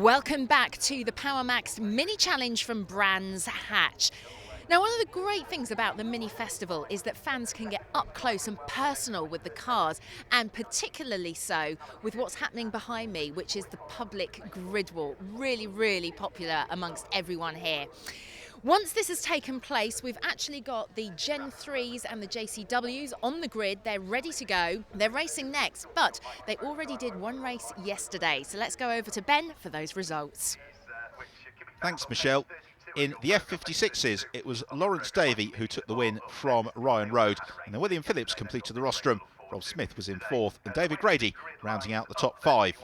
Welcome back to the Power Max Mini Challenge from Brands Hatch. Now, one of the great things about the Mini Festival is that fans can get up close and personal with the cars, and particularly so with what's happening behind me, which is the public grid walk. Really, really popular amongst everyone here. Once this has taken place, we've actually got the Gen 3s and the JCWs on the grid. They're ready to go. They're racing next, but they already did one race yesterday. So let's go over to Ben for those results. Thanks, Michelle. In the F56s, it was Lawrence Davey who took the win from Ryan Road, and then William Phillips completed the rostrum. Rob Smith was in fourth, and David Grady rounding out the top five.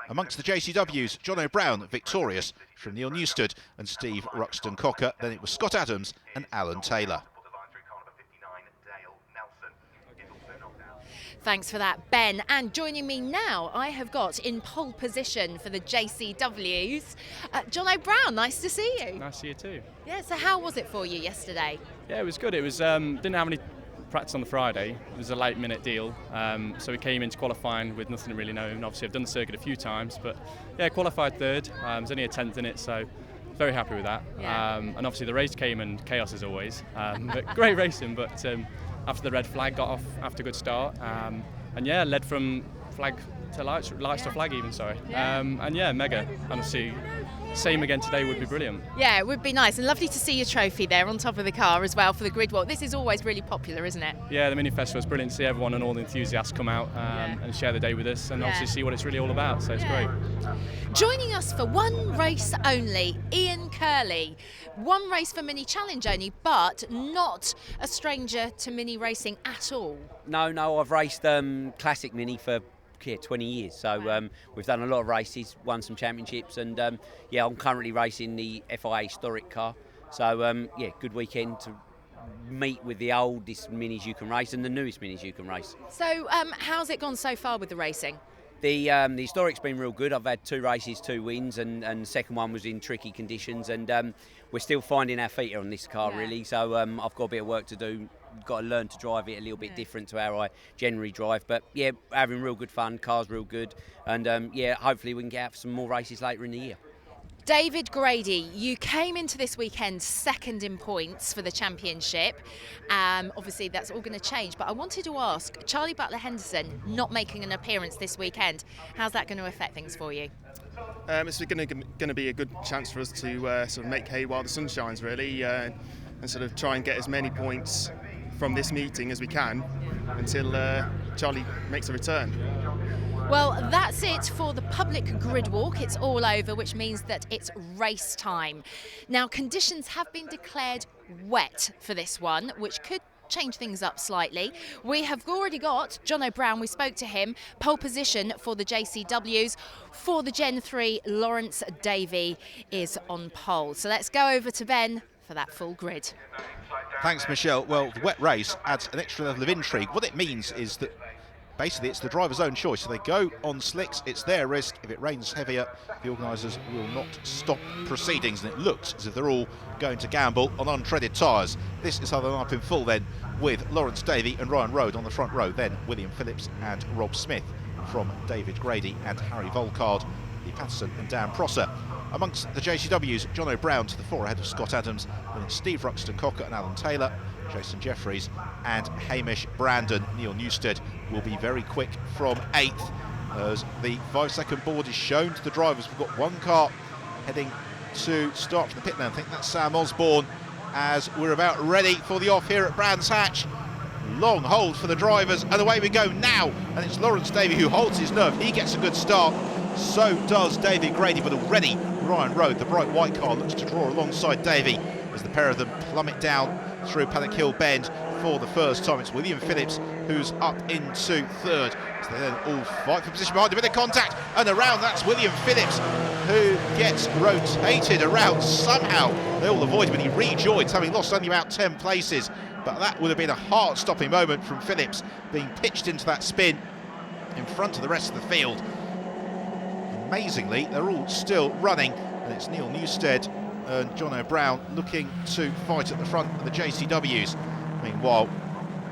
Amongst the JCWs, Jono Brown victorious from Neil Newstead and Steve Ruxton Cocker. Then it was Scott Adams and Alan Taylor. Thanks for that, Ben. And joining me now, I have got in pole position for the JCWs, Jono Brown. Nice to see you. Nice to see you too. Yeah, so how was it for you yesterday? Yeah, it was good. It was didn't have any practice on the Friday. It was a late minute deal, so we came into qualifying with nothing really known. Obviously I've done the circuit a few times, but yeah, qualified third. There's only a 10th in it, so very happy with that. Yeah. And obviously the race came and chaos as always, but great racing. But after the red flag, got off after a good start, and yeah, led from flag to lights to flag even, sorry. Yeah. And yeah, mega. Honestly, same again today would be brilliant. Yeah, it would be nice, and lovely to see your trophy there on top of the car as well for the grid walk. This is always really popular, isn't it? Yeah, the Mini Festival is brilliant to see everyone and all the enthusiasts come out and share the day with us, and obviously see what it's really all about, so it's great. Joining us for one race only, Ian Curley. One race for Mini Challenge only, but not a stranger to Mini racing at all. No, I've raced Classic Mini for 20 years, so we've done a lot of races, won some championships, and yeah, I'm currently racing the FIA Historic car, so yeah, good weekend to meet with the oldest minis you can race and the newest minis you can race. So how's it gone so far with the racing? The Historic's been real good. I've had 2 races, 2 wins, and the second one was in tricky conditions, and we're still finding our feet on this car really, so I've got a bit of work to do. Got to learn to drive it a little bit different to how I generally drive, but yeah, having real good fun, car's real good, and yeah, hopefully we can get out for some more races later in the year. David Grady, you came into this weekend second in points for the championship. Obviously that's all going to change, but I wanted to ask, Charlie Butler Henderson not making an appearance this weekend, how's that going to affect things for you? It's going to be a good chance for us to sort of make hay while the sun shines, really, and sort of try and get as many points from this meeting as we can until Charlie makes a return. Well, that's it for the public grid walk. It's all over, which means that it's race time. Now, conditions have been declared wet for this one, which could change things up slightly. We have already got Jono Brown, we spoke to him, pole position for the JCWs. For the Gen 3, Lawrence Davey is on pole. So let's go over to Ben for that full grid. Thanks, Michelle. Well, the wet race adds an extra level of intrigue. What it means is that basically it's the driver's own choice. So they go on slicks, it's their risk. If it rains heavier, the organisers will not stop proceedings, and it looks as if they're all going to gamble on untreaded tyres. This is how they line up in full then, with Lawrence Davey and Ryan Road on the front row, then William Phillips and Rob Smith from David Grady and Harry Volcard, Lee Patterson and Dan Prosser. Amongst the JCWs, Jono Brown to the fore ahead of Scott Adams, and then Steve Ruxton Cocker and Alan Taylor, Jason Jeffries and Hamish Brandon. Neil Newstead will be very quick from 8th as the 5-second board is shown to the drivers. We've got one car heading to start from the pit lane. I think that's Sam Osborne, as we're about ready for the off here at Brands Hatch. Long hold for the drivers, and away we go now, and it's Lawrence Davey who holds his nerve. He gets a good start, so does David Grady, but already Ryan Road, the bright white car, looks to draw alongside Davey as the pair of them plummet down through Paddock Hill Bend for the first time. It's William Phillips who's up into third, so they then all fight for position behind him, with a contact, and around that's William Phillips who gets rotated around somehow. They all avoid him, and he rejoins, having lost only about 10 places, but that would have been a heart-stopping moment from Phillips, being pitched into that spin in front of the rest of the field. Amazingly, they're all still running, and it's Neil Newstead and Jono Brown looking to fight at the front of the JCWs. Meanwhile,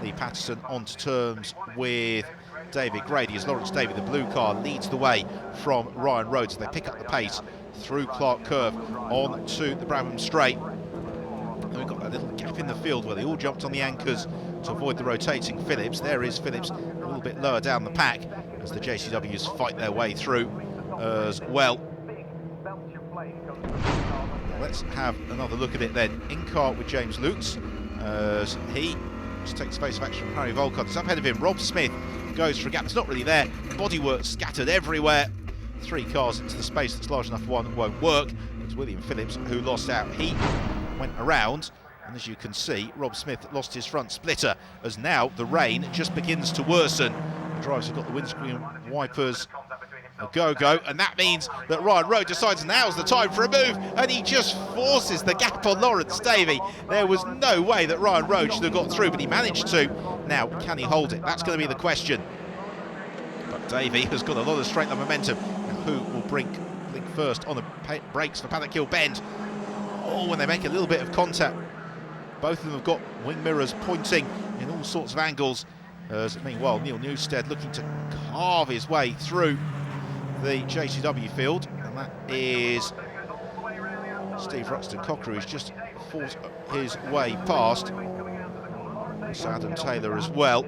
Lee Patterson on to terms with David Grady as Lawrence Davey, the blue car, leads the way from Ryan Rhodes. They pick up the pace through Clark Curve on to the Brabham Straight. And we've got that little gap in the field where they all jumped on the anchors to avoid the rotating Phillips. There is Phillips a little bit lower down the pack as the JCWs fight their way through as well. Now let's have another look at it then. In car with James Lutz as he just takes space of action from Harry Volcott. It's up ahead of him. Rob Smith goes for a gap. It's not really there. Bodywork scattered everywhere. 3 cars into the space that's large enough for one that won't work. It's William Phillips who lost out. He went around, and as you can see, Rob Smith lost his front splitter as now the rain just begins to worsen. The drivers have got the windscreen wipers a go-go, and that means that Ryan Rowe decides now's the time for a move, and he just forces the gap on Lawrence Davey. There was no way that Ryan Rowe should have got through, but he managed to. Now, can he hold it? That's going to be the question. But Davey has got a lot of strength and momentum. Now, who will blink first on the brakes for Paddock Hill Bend? Oh, when they make a little bit of contact, both of them have got wing mirrors pointing in all sorts of angles. As meanwhile, Neil Newstead looking to carve his way through the JCW field, and that is Steve Ruxton Cocker, who's just fought his way past. So Adam Taylor as well.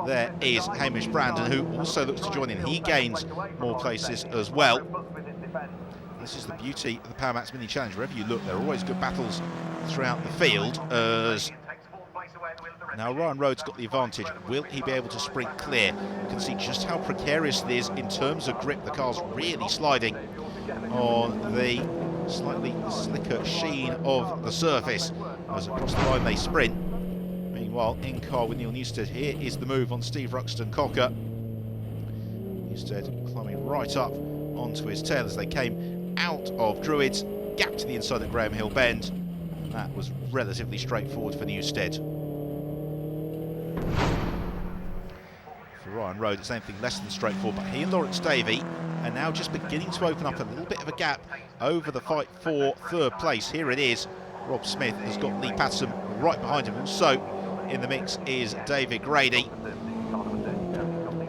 There is Hamish Brandon, who also looks to join in. He gains more places as well. This is the beauty of the Power Max Mini Challenge. Wherever you look, there are always good battles throughout the field. As now Ryan Rhodes got the advantage. Will he be able to sprint clear? You can see just how precarious it is in terms of grip. The car's really sliding on the slightly slicker sheen of the surface as across the line they sprint. Meanwhile, in car with Neil Newstead, here is the move on Steve Ruxton Cocker. Newstead climbing right up onto his tail as they came out of Druids, gap to the inside at Graham Hill Bend. That was relatively straightforward for Newstead. For Ryan Rowe, it's anything less than straightforward, but he and Lawrence Davey are now just beginning to open up a little bit of a gap over the fight for third place. Here it is. Rob Smith has got Lee Patterson right behind him. Also in the mix is David Grady.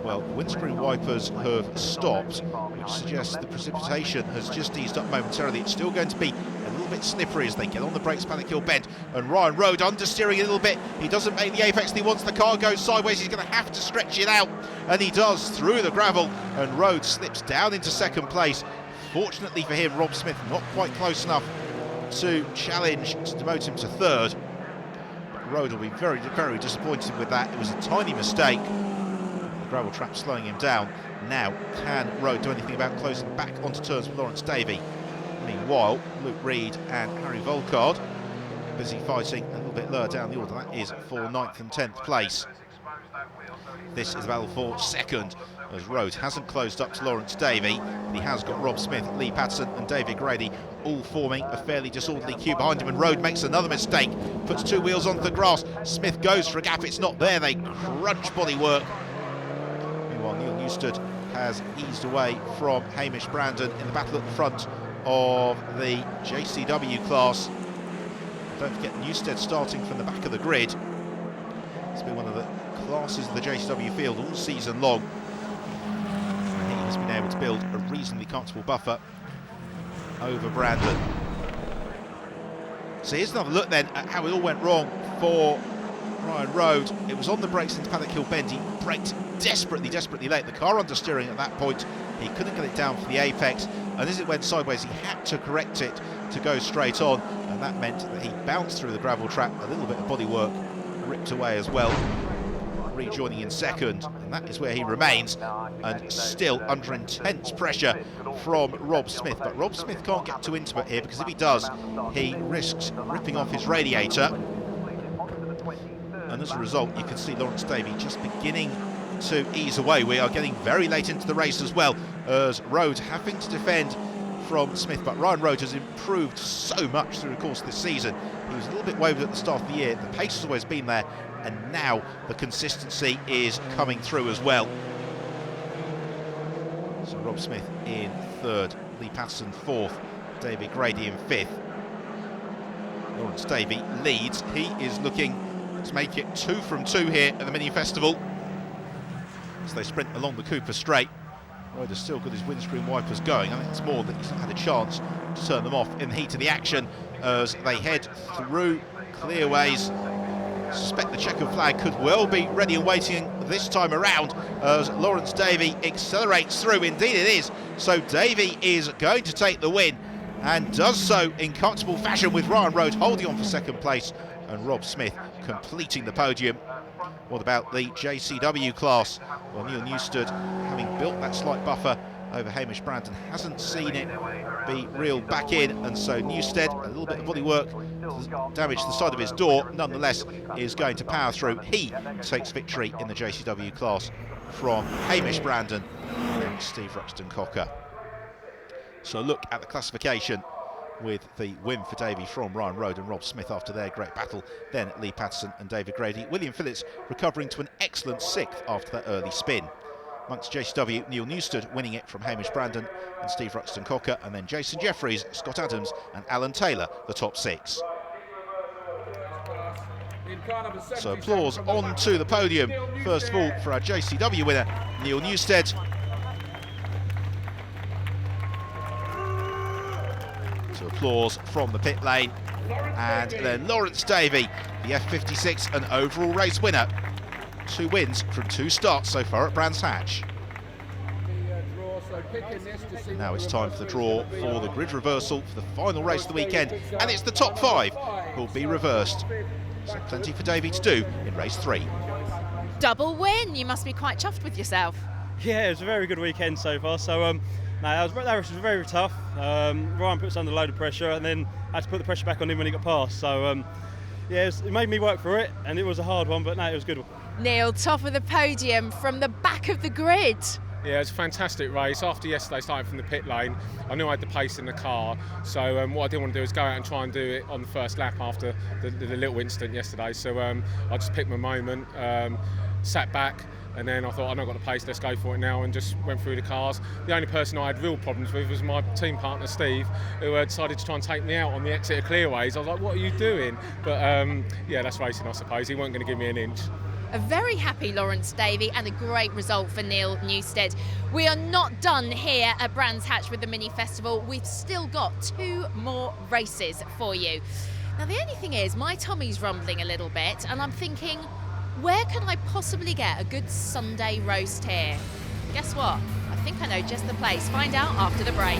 Well, the windscreen wipers have stopped, which suggests the precipitation has just eased up momentarily. It's still going to be a little bit slippery as they get on the brakes, Paddock Hill Bend, and Ryan Rowe understeering a little bit. He doesn't make the apex that he wants. The car goes sideways. He's going to have to stretch it out, and he does through the gravel, and Rowe slips down into second place. Fortunately for him, Rob Smith not quite close enough to challenge to demote him to third. But Rowe will be very, very disappointed with that. It was a tiny mistake. Gravel trap slowing him down. Now, can Rowe do anything about closing back onto turns with Lawrence Davey? Meanwhile, Luke Reed and Harry Volcard busy fighting a little bit lower down the order. That is for 9th and 10th place. This is a battle for second, as Rhodes hasn't closed up to Lawrence Davey, but he has got Rob Smith, Lee Patterson and David Grady all forming a fairly disorderly queue behind him, and Rhodes makes another mistake, puts 2 wheels onto the grass. Smith goes for a gap, it's not there, they crunch bodywork. Meanwhile, Neil Newstead has eased away from Hamish Brandon in the battle at the front of the JCW class. Don't forget, Newstead starting from the back of the grid. It's been one of the classes of the JCW field all season long. And he has been able to build a reasonably comfortable buffer over Brandon. So here's another look then at how it all went wrong for Ryan Rowe. It was on the brakes into Paddock Hill Bend. He braked desperately late. The car understeering at that point. He couldn't get it down for the apex, and as it went sideways, he had to correct it to go straight on, and that meant that he bounced through the gravel trap. A little bit of bodywork ripped away as well, rejoining in second, and that is where he remains, and still under intense pressure from Rob Smith. But Rob Smith can't get too intimate here, because if he does, he risks ripping off his radiator. And as a result, you can see Lawrence Davey just beginning to ease away. We are getting very late into the race as well, as Rhodes having to defend from Smith. But Ryan Rhodes has improved so much through the course of this season. He was a little bit wayward at the start of the year. The pace has always been there, and now the consistency is coming through as well. So Rob Smith in third, Lee Patterson fourth, David Grady in fifth. Lawrence Davey leads. He is looking to make it 2 from 2 here at the Mini Festival. So they sprint along the Cooper Straight. Ryder's still got his windscreen wipers going. I think it's more that he's had a chance to turn them off in the heat of the action as they head through clearways. Suspect the checkered flag could well be ready and waiting this time around as Lawrence Davey accelerates through. Indeed it is. So Davey is going to take the win and does so in comfortable fashion, with Ryan Rode holding on for second place and Rob Smith completing the podium. What about the JCW class? Well, Neil Newstead, having built that slight buffer over Hamish Brandon, hasn't seen it be reeled back in, and so Newstead, a little bit of body work damaged the side of his door, nonetheless is going to power through. He takes victory in the JCW class from Hamish Brandon and Steve Ruxton-Cocker. So look at the classification with the win for Davey from Ryan Rode and Rob Smith after their great battle. Then Lee Patterson and David Grady. William Phillips recovering to an excellent 6th after that early spin. Amongst JCW, Neil Newstead winning it from Hamish Brandon and Steve Ruxton-Cocker, and then Jason Jeffries, Scott Adams and Alan Taylor, the top 6. So applause on to the podium, first of all for our JCW winner, Neil Newstead. So applause from the pit lane, and then Lawrence Davey, the F56 and overall race winner. 2 wins from 2 starts so far at Brands Hatch. Now it's time for the draw for the grid reversal for the final race of the weekend, and it's the top 5 who will be reversed. So plenty for Davey to do in race 3. Double win, you must be quite chuffed with yourself. Yeah, it was a very good weekend so far. So that was very tough. Ryan put us under a load of pressure, and then I had to put the pressure back on him when he got past. So yeah, it made me work for it, and it was a hard one, but no, it was a good one. Neil, top of the podium from the back of the grid. Yeah, it was a fantastic race. After yesterday, starting from the pit lane, I knew I had the pace in the car. So what I didn't want to do is go out and try and do it on the first lap after the little incident yesterday. So I just picked my moment, sat back, and then I thought, I've not got the pace, let's go for it now, and just went through the cars. The only person I had real problems with was my team partner Steve, who decided to try and take me out on the exit of clearways. I was like, what are you doing? But yeah, that's racing, I suppose. He wasn't going to give me an inch. A very happy Lawrence Davey and a great result for Neil Newstead. We are not done here at Brands Hatch with the mini festival. We've still got 2 more races for you. Now the only thing is, my tummy's rumbling a little bit, and I'm thinking, where can I possibly get a good Sunday roast here? Guess what? I think I know just the place. Find out after the break.